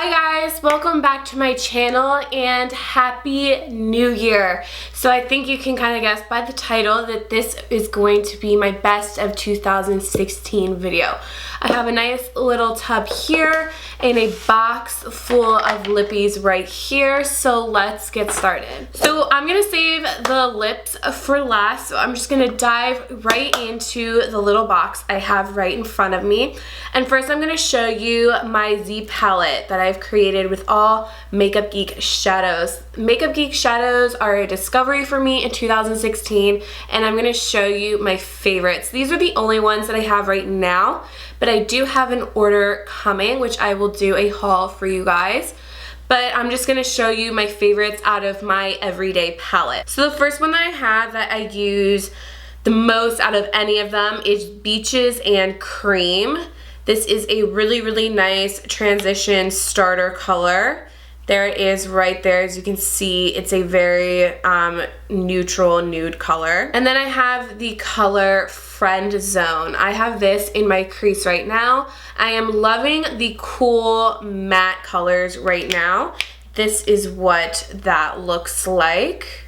Hi guys, welcome back to my channel and happy new year. So I think you can kind of guess by the title that this is going to be my best of 2016 video. I have a nice little tub here and a box full of lippies right here, so let's get started. So I'm gonna save the lips for last, so I'm just gonna dive right into the little box I have right in front of me. And first I'm gonna show you my Z palette that I've created with all Makeup Geek shadows. Makeup Geek shadows are a discovery for me in 2016, and I'm gonna show you my favorites. These are the only ones that I have right now, but I do have an order coming, which I will do a haul for you guys. But I'm just gonna show you my favorites out of my everyday palette. So the first one that I have that I use the most out of any of them is Beaches and Cream. This is a really nice transition starter color. There it is right there. As you can see, it's a very neutral nude color. And then I have the color Friend Zone. I have this in my crease right now. I am loving the cool matte colors right now. This is what that looks like.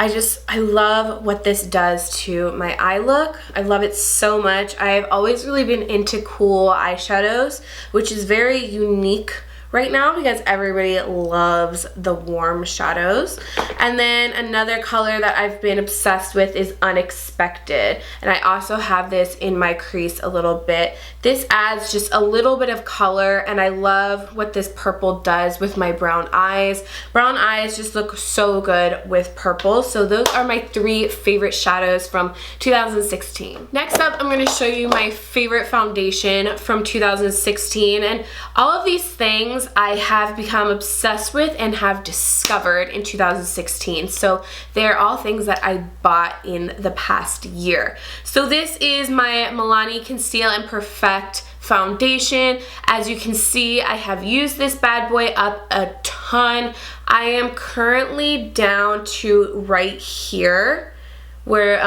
I love what this does to my eye look. I love it so much. I've always really been into cool eyeshadows, which is very unique right now because everybody loves the warm shadows. And then another color that I've been obsessed with is Unexpected. And I also have this in my crease a little bit. This adds just a little bit of color, and I love what this purple does with my brown eyes. Brown eyes just look so good with purple. So those are my three favorite shadows from 2016. Next up, I'm going to show you my favorite foundation from 2016. And all of these things I have become obsessed with and have discovered in 2016. So they're all things that I bought in the past year. So this is my Milani Conceal and Perfect foundation. As you can see, I have used this bad boy up a ton. I am currently down to right here where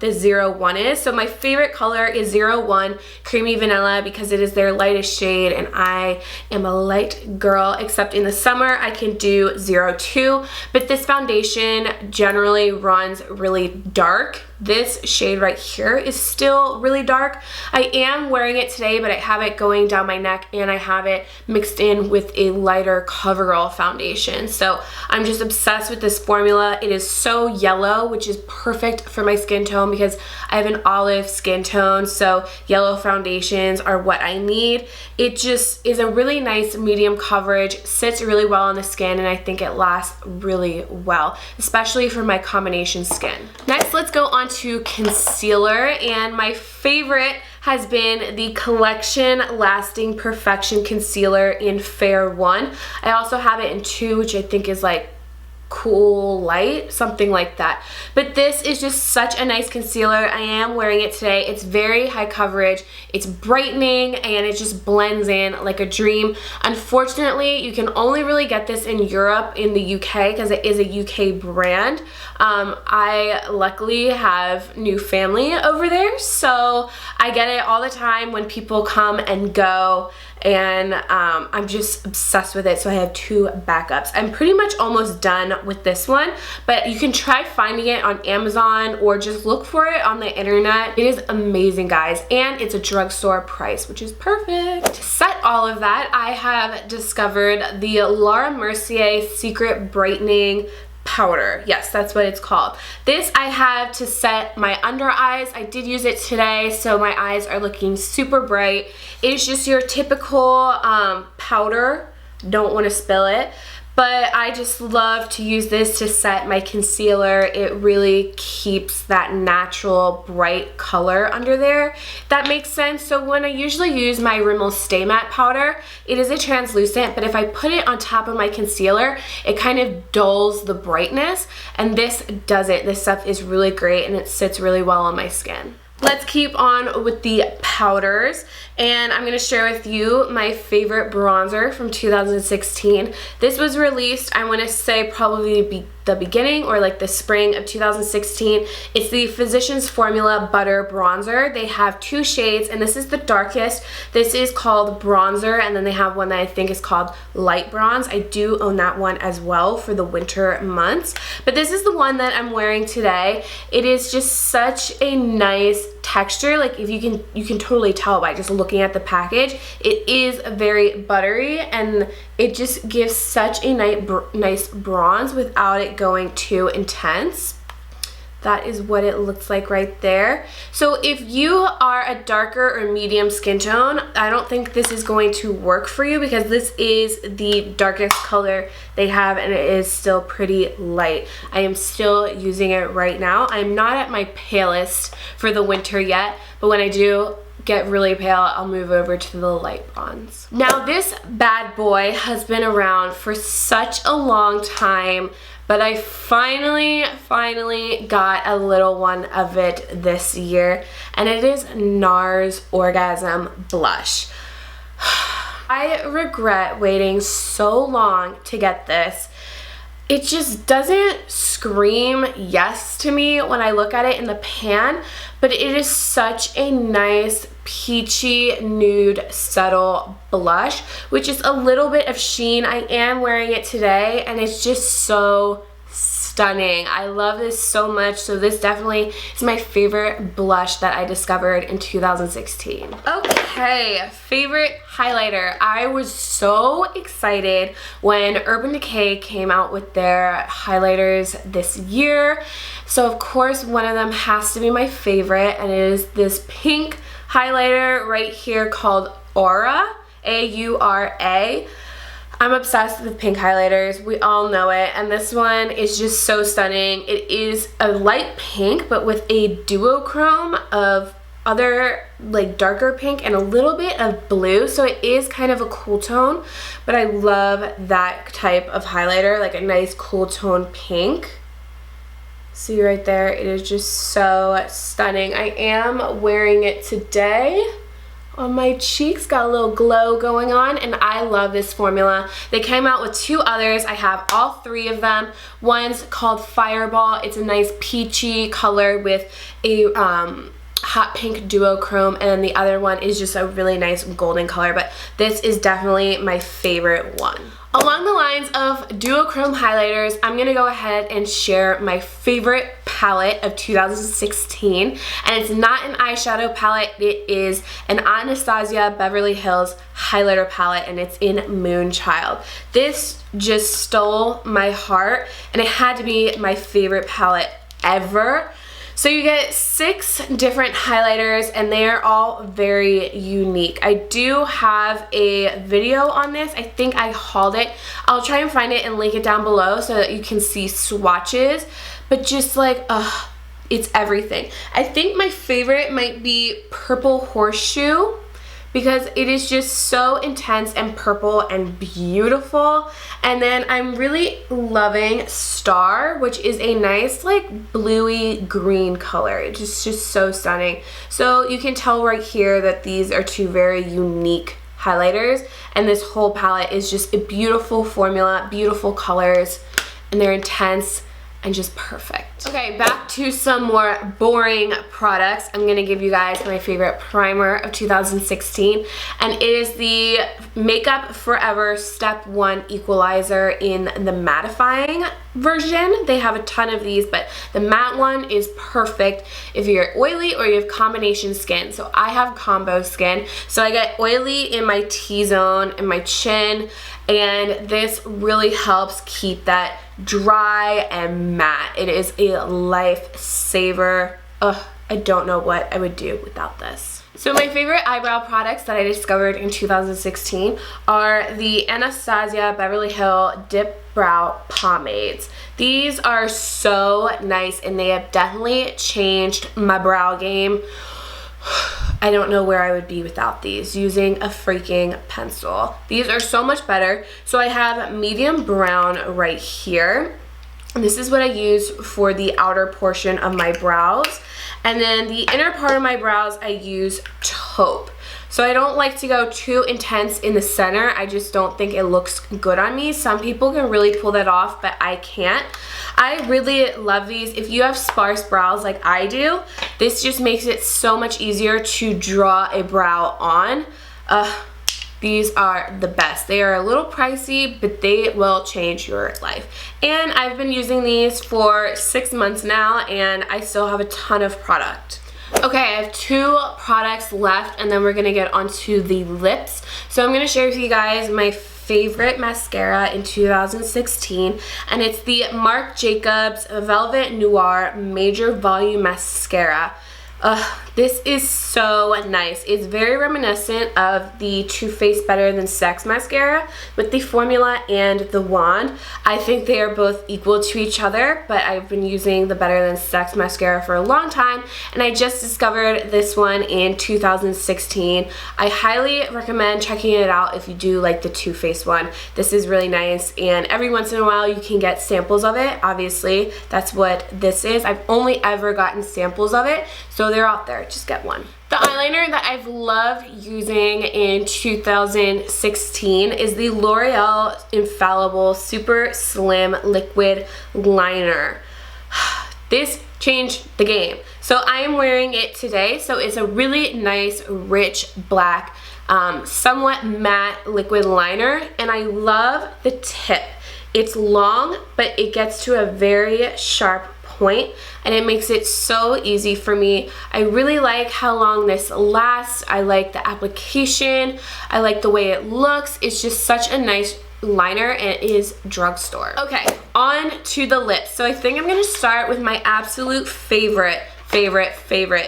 the 01 is. So my favorite color is 01 Creamy Vanilla because it is their lightest shade, and I am a light girl, except in the summer I can do 02. But this foundation generally runs really dark. This shade right here is still really dark. I am wearing it today, but I have it going down my neck and I have it mixed in with a lighter CoverGirl foundation. So I'm just obsessed with this formula. It is so yellow, which is perfect for my skin tone because I have an olive skin tone, so yellow foundations are what I need. It just is a really nice medium coverage, sits really well on the skin, and I think it lasts really well, especially for my combination skin. Next, let's go on to concealer, and my favorite has been the Collection Lasting Perfection Concealer in Fair 1. I also have it in 2, which I think is like Cool Light, something like that. But this is just such a nice concealer. I am wearing it today. It's very high coverage, it's brightening, and it just blends in like a dream. Unfortunately, you can only really get this in Europe, in the UK, because it is a UK brand. I luckily have new family over there, so I get it all the time when people come and go, and I'm just obsessed with it, so I have 2 backups. I'm pretty much almost done with this one, but you can try finding it on Amazon or just look for it on the internet. It is amazing, guys, and it's a drugstore price, which is perfect. To set all of that, I have discovered the Laura Mercier Secret Brightening Powder. Yes, that's what it's called. This I have to set my under eyes. I did use it today, so my eyes are looking super bright. It is just your typical powder. Don't want to spill it. But I just love to use this to set my concealer. It really keeps that natural bright color under there. That makes sense. So when I usually use my Rimmel Stay Matte powder, it is a translucent, but if I put it on top of my concealer, it kind of dulls the brightness, and this doesn't. This stuff is really great, and it sits really well on my skin. Let's keep on with the powders, and I'm going to share with you my favorite bronzer from 2016. This was released, I want to say probably the beginning or like the spring of 2016. It's the Physicians Formula Butter Bronzer. They have 2 shades, and this is the darkest. This is called Bronzer, and then they have one that I think is called Light Bronze. I do own that one as well for the winter months, but this is the one that I'm wearing today. It is just such a nice texture. Like, if you can totally tell by just looking at the package, it is very buttery, and it just gives such a nice bronze without it going too intense. That is what it looks like right there. So if you are a darker or medium skin tone, I don't think this is going to work for you, because this is the darkest color they have, and it is still pretty light. I am still using it right now. I'm not at my palest for the winter yet, but when I do get really pale, I'll move over to the light bronze. Now, this bad boy has been around for such a long time, but I finally got a little one of it this year, and it is NARS Orgasm Blush. I regret waiting so long to get this. It just doesn't scream yes to me when I look at it in the pan, but it is such a nice peachy nude subtle blush, which is a little bit of sheen. I am wearing it today, and it's just so stunning. I love this so much. So this definitely is my favorite blush that I discovered in 2016. Okay, favorite highlighter. I was so excited when Urban Decay came out with their highlighters this year. So of course one of them has to be my favorite, and it is this pink highlighter right here called Aura, A-U-R-A. I'm obsessed with pink highlighters. We all know it, and this one is just so stunning. It is a light pink, but with a duochrome of other like darker pink and a little bit of blue, so it is kind of a cool tone, but I love that type of highlighter, like a nice cool tone pink. See right there, it is just so stunning. I am wearing it today on my cheeks, got a little glow going on, and I love this formula. They came out with 2 others. I have all 3 of them. One's called Fireball. It's a nice peachy color with a hot pink duochrome, and then the other one is just a really nice golden color, but this is definitely my favorite one. Along the lines of duochrome highlighters, I'm going to go ahead and share my favorite palette of 2016, and it's not an eyeshadow palette, it is an Anastasia Beverly Hills highlighter palette, and it's in Moonchild. This just stole my heart, and it had to be my favorite palette ever. So you get 6 different highlighters, and they are all very unique. I do have a video on this. I think I hauled it. I'll try and find it and link it down below so that you can see swatches. But just like, it's everything. I think my favorite might be Purple Horseshoe, because it is just so intense and purple and beautiful. And then I'm really loving Star, which is a nice like bluey green color. It's just so stunning. So you can tell right here that these are 2 very unique highlighters, and this whole palette is just a beautiful formula, beautiful colors, and they're intense and just perfect. Okay, back to some more boring products. I'm gonna give you guys my favorite primer of 2016, and it is the Makeup Forever Step 1 Equalizer in the mattifying version. They have a ton of these, but the matte one is perfect if you're oily or you have combination skin. So I have combo skin, so I get oily in my T-zone and my chin, and this really helps keep that dry and matte. It is a lifesaver. Ugh, I don't know what I would do without this. So my favorite eyebrow products that I discovered in 2016 are the Anastasia Beverly Hills Dip Brow Pomades. These are so nice, and they have definitely changed my brow game. I don't know where I would be without these, using a freaking pencil. These are so much better. So I have medium brown right here. And this is what I use for the outer portion of my brows. And then the inner part of my brows, I use taupe. So I don't like to go too intense in the center. I just don't think it looks good on me. Some people can really pull that off, but I can't. I really love these. If you have sparse brows like I do, this just makes it so much easier to draw a brow on. These are the best. They are a little pricey, but they will change your life. And I've been using these for 6 months now, and I still have a ton of product. Okay, I have 2 products left, and then we're gonna get onto the lips. So I'm gonna share with you guys my favorite mascara in 2016, and it's the Marc Jacobs Velvet Noir Major Volume Mascara. This is so nice. It's very reminiscent of the Too Faced Better Than Sex mascara with the formula and the wand. I think they are both equal to each other, but I've been using the Better Than Sex mascara for a long time, and I just discovered this one in 2016. I highly recommend checking it out if you do like the Too Faced one. This is really nice, and every once in a while you can get samples of it. Obviously, that's what this is. I've only ever gotten samples of it, so they're out there. Just get one. The eyeliner that I've loved using in 2016 is the L'Oreal Infallible Super Slim Liquid Liner. This changed the game. So I am wearing it today. So it's a really nice, rich black, somewhat matte liquid liner, and I love the tip. It's long, but it gets to a very sharp point, and it makes it so easy for me. I really like how long this lasts. I like the application. I like the way it looks. It's just such a nice liner, and it is drugstore. Okay, on to the lips. So I think I'm gonna start with my absolute favorite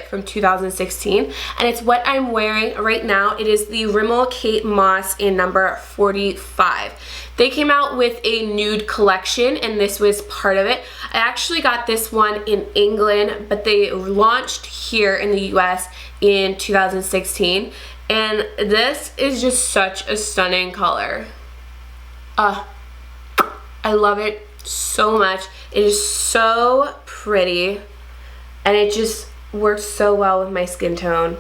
from 2016, and it's what I'm wearing right now. It is the Rimmel Kate Moss in number 45. They came out with a nude collection, and this was part of it. I actually got this one in England, but they launched here in the US in 2016, and this is just such a stunning color. I love it so much. It is so pretty, and it just works so well with my skin tone.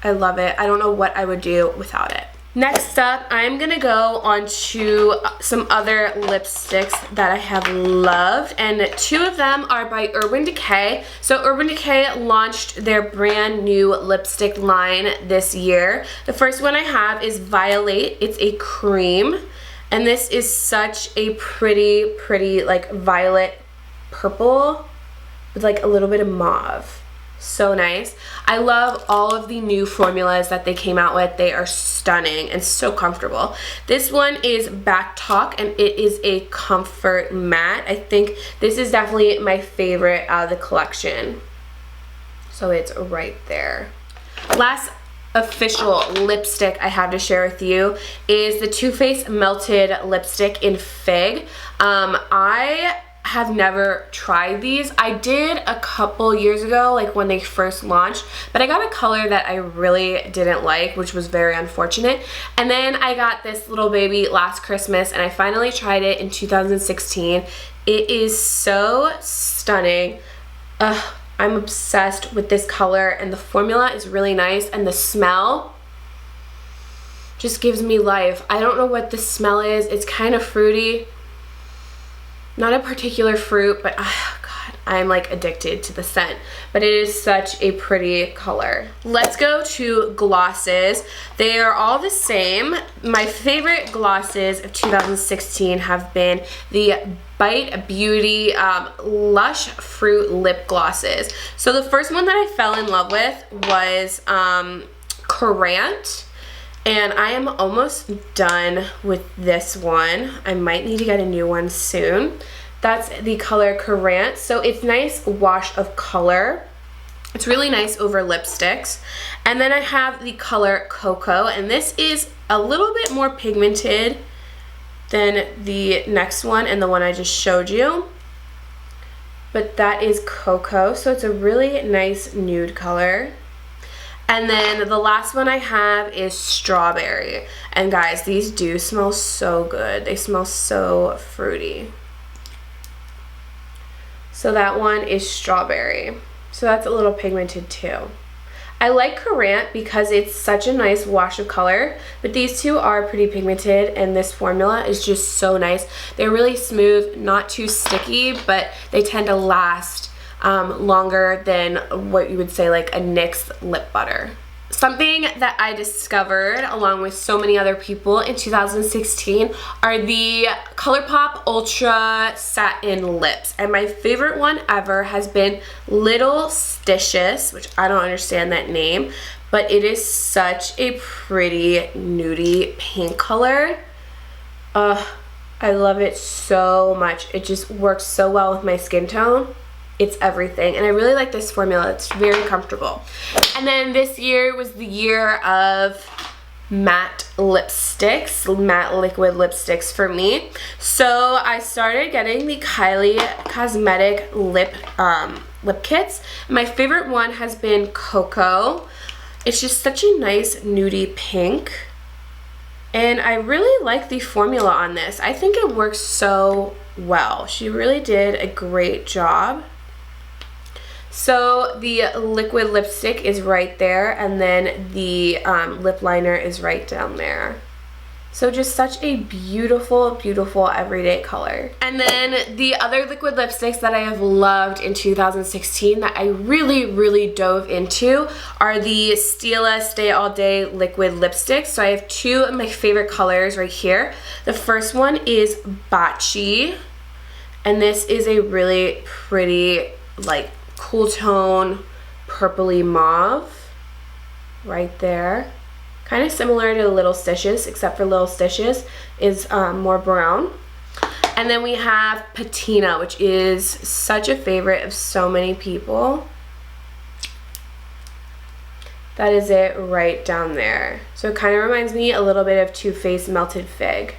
I love it. I don't know what I would do without it. Next up, I'm gonna go on to some other lipsticks that I have loved, and 2 of them are by Urban Decay. So Urban Decay launched their brand new lipstick line this year. The first one I have is Violate. It's a cream, and this is such a pretty like violet purple with like a little bit of mauve. So nice. I love all of the new formulas that they came out with. They are stunning and so comfortable. This one is Back Talk, and it is a comfort matte. I think this is definitely my favorite out of the collection. So it's right there. Last official lipstick I have to share with you is the Too Faced Melted Lipstick in Fig. I have never tried these. I did a couple years ago, like when they first launched, but I got a color that I really didn't like, which was very unfortunate. And then I got this little baby last Christmas, and I finally tried it in 2016. It is so stunning. I'm obsessed with this color, and the formula is really nice, and the smell just gives me life. I don't know what the smell is. It's kind of fruity. Not a particular fruit, but God, I'm like addicted to the scent. But it is such a pretty color. Let's go to glosses. They are all the same. My favorite glosses of 2016 have been the Bite Beauty Lush Fruit Lip Glosses. So the first one that I fell in love with was Currant. And I am almost done with this one. I might need to get a new one soon. That's the color Currant. So it's nice wash of color. It's really nice over lipsticks. And then I have the color Cocoa, and this is a little bit more pigmented than the next one and the one I just showed you. But that is Cocoa, so it's a really nice nude color. And then the last one I have is Strawberry. And guys, these do smell so good. They smell so fruity. So that one is Strawberry. So that's a little pigmented too. I like Courant because it's such a nice wash of color, but these two are pretty pigmented, and this formula is just so nice. They're really smooth, not too sticky, but they tend to last longer than what you would say like a NYX lip butter. Something that I discovered along with so many other people in 2016 are the ColourPop Ultra Satin Lips. And my favorite one ever has been Little Stitches, which I don't understand that name, but it is such a pretty nudie pink color. I love it so much. It just works so well with my skin tone. It's everything, and I really like this formula. It's very comfortable. And then this year was the year of matte lipsticks, matte liquid lipsticks for me. So I started getting the Kylie Cosmetic lip kits. My favorite one has been Cocoa. It's just such a nice nudie pink, and I really like the formula on this. I think it works so well. She really did a great job. So the liquid lipstick is right there, and then the lip liner is right down there. So just such a beautiful, beautiful everyday color. And then the other liquid lipsticks that I have loved in 2016 that I really, really dove into are the Stila Stay All Day liquid lipsticks. So I have two of my favorite colors right here. The first one is Bocce, and this is a really pretty, like, cool tone purpley mauve right there, kind of similar to Little Stitches, except for Little Stitches is more brown. And then we have Patina, which is such a favorite of so many people. That is it right down there. So it kind of reminds me a little bit of Too Faced Melted Fig.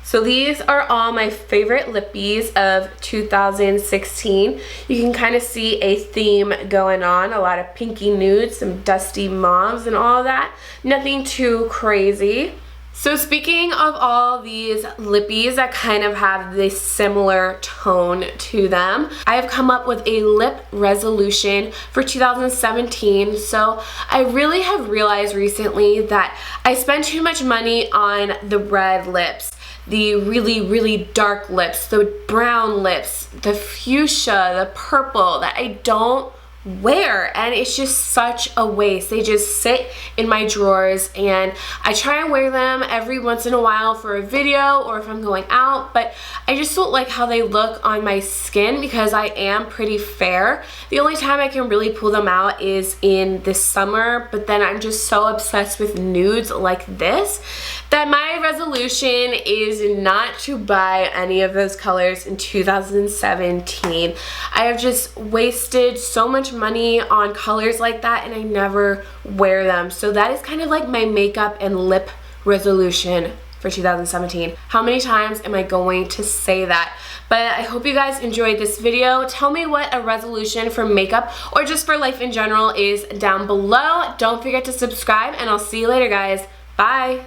So these are all my favorite lippies of 2016. You can kind of see a theme going on, a lot of pinky nudes, some dusty mauves and all that. Nothing too crazy. So speaking of all these lippies that kind of have this similar tone to them, I have come up with a lip resolution for 2017. So I really have realized recently that I spend too much money on the red lips, the really, really dark lips, the brown lips, the fuchsia, the purple that I don't wear, and it's just such a waste. They just sit in my drawers, and I try and wear them every once in a while for a video or if I'm going out, but I just don't like how they look on my skin because I am pretty fair. The only time I can really pull them out is in the summer, but then I'm just so obsessed with nudes like this that my resolution is not to buy any of those colors in 2017. I have just wasted so much money on colors like that, and I never wear them. So that is kind of like my makeup and lip resolution for 2017. How many times am I going to say that? But I hope you guys enjoyed this video. Tell me what a resolution for makeup or just for life in general is down below. Don't forget to subscribe, and I'll see you later, guys. Bye.